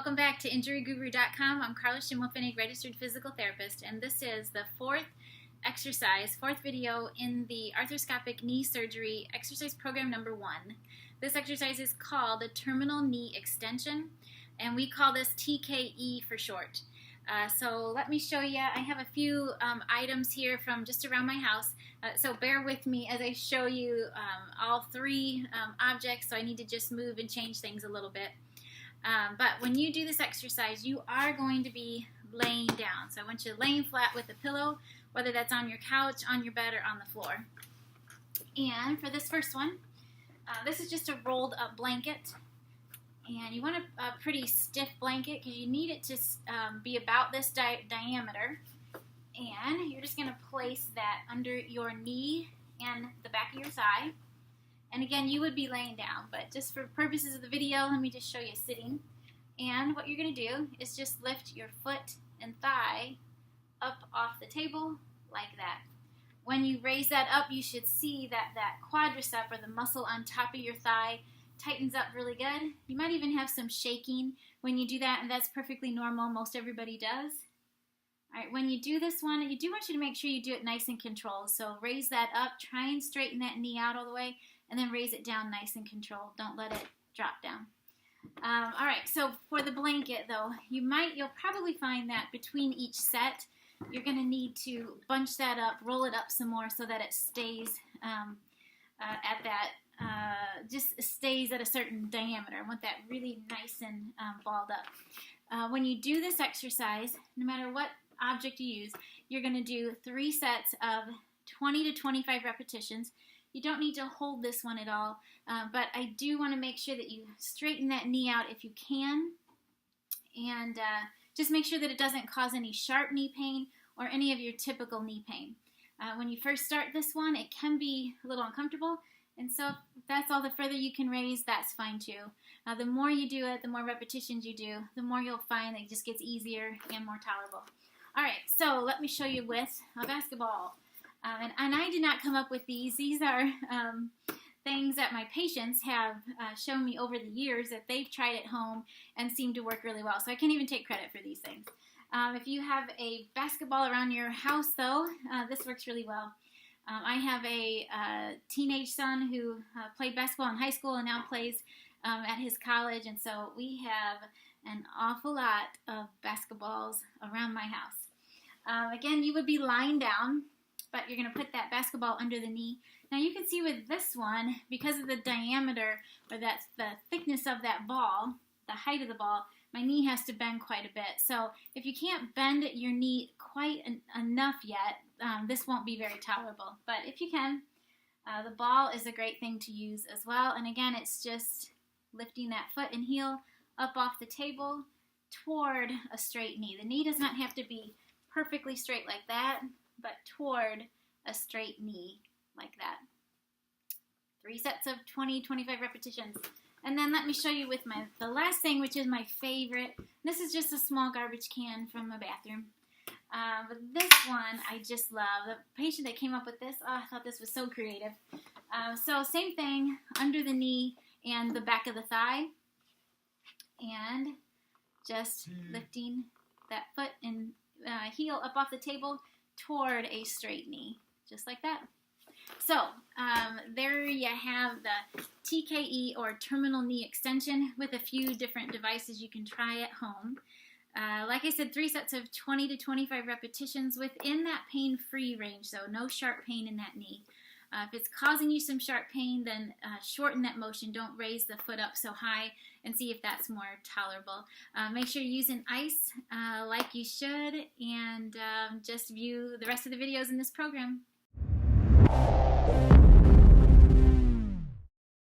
Welcome back to InjuryGuru.com. I'm Carla Schimmelfinnig, registered physical therapist, and this is the fourth video in the arthroscopic knee surgery exercise program number 1. This exercise is called the terminal knee extension, and we call this TKE for short. So let me show you. I have a few items here from just around my house, so bear with me as I show you all three objects. So I need to just move and change things a little bit. But when you do this exercise, you are going to be laying down. So I want you laying flat with a pillow, whether that's on your couch, on your bed, or on the floor. And for this first one, this is just a rolled up blanket. And you want a pretty stiff blanket because you need it to be about this diameter. And you're just going to place that under your knee and the back of your thigh. And again, you would be laying down, but just for purposes of the video, let me just show you sitting. And what you're going to do is just lift your foot and thigh up off the table like that. When you raise that up, you should see that that quadricep, or the muscle on top of your thigh, tightens up really good. You might even have some shaking when you do that, and that's perfectly normal. Most everybody does. All right, when you do this one, I do want you to make sure you do it nice and controlled. So raise that up, try and straighten that knee out all the way, and then raise it down nice and controlled. Don't let it drop down. All right, so for the blanket though, you'll probably find that between each set, you're going to need to bunch that up, roll it up some more so that it stays at that, just stays at a certain diameter. I want that really nice and balled up. When you do this exercise, no matter what object you use, you're going to do 3 sets of 20 to 25 repetitions. You don't need to hold this one at all, but I do want to make sure that you straighten that knee out if you can, and just make sure that it doesn't cause any sharp knee pain or any of your typical knee pain. When you first start this one, it can be a little uncomfortable, and so if that's all the further you can raise, that's fine too. The more you do it, the more repetitions you do, the more you'll find that it just gets easier and more tolerable. All right, so let me show you with a basketball. And I did not come up with these. These are things that my patients have shown me over the years that they've tried at home and seem to work really well. So I can't even take credit for these things. If you have a basketball around your house, though, this works really well. I have a teenage son who played basketball in high school and now plays at his college. And so we have an awful lot of basketballs around my house. Again, you would be lying down, but you're going to put that basketball under the knee. Now you can see with this one, because of the diameter, or that's the thickness of that ball, the height of the ball, my knee has to bend quite a bit. So if you can't bend your knee quite enough yet, this won't be very tolerable. But if you can, the ball is a great thing to use as well. And again, it's just lifting that foot and heel up off the table toward a straight knee. The knee does not have to be perfectly straight like that, but toward a straight knee like that. 3 sets of 20, 25 repetitions. And then let me show you with the last thing, which is my favorite. This is just a small garbage can from a bathroom. But this one I just love. The patient that came up with this, I thought this was so creative. So same thing, under the knee and the back of the thigh. And just lifting that foot and heel up off the table toward a straight knee, just like that. So there you have the TKE, or terminal knee extension, with a few different devices you can try at home. Like I said, 3 sets of 20 to 25 repetitions within that pain-free range, so no sharp pain in that knee. If it's causing you some sharp pain, then shorten that motion. Don't raise the foot up so high, and see if that's more tolerable. Make sure you're using ice like you should, and just view the rest of the videos in this program.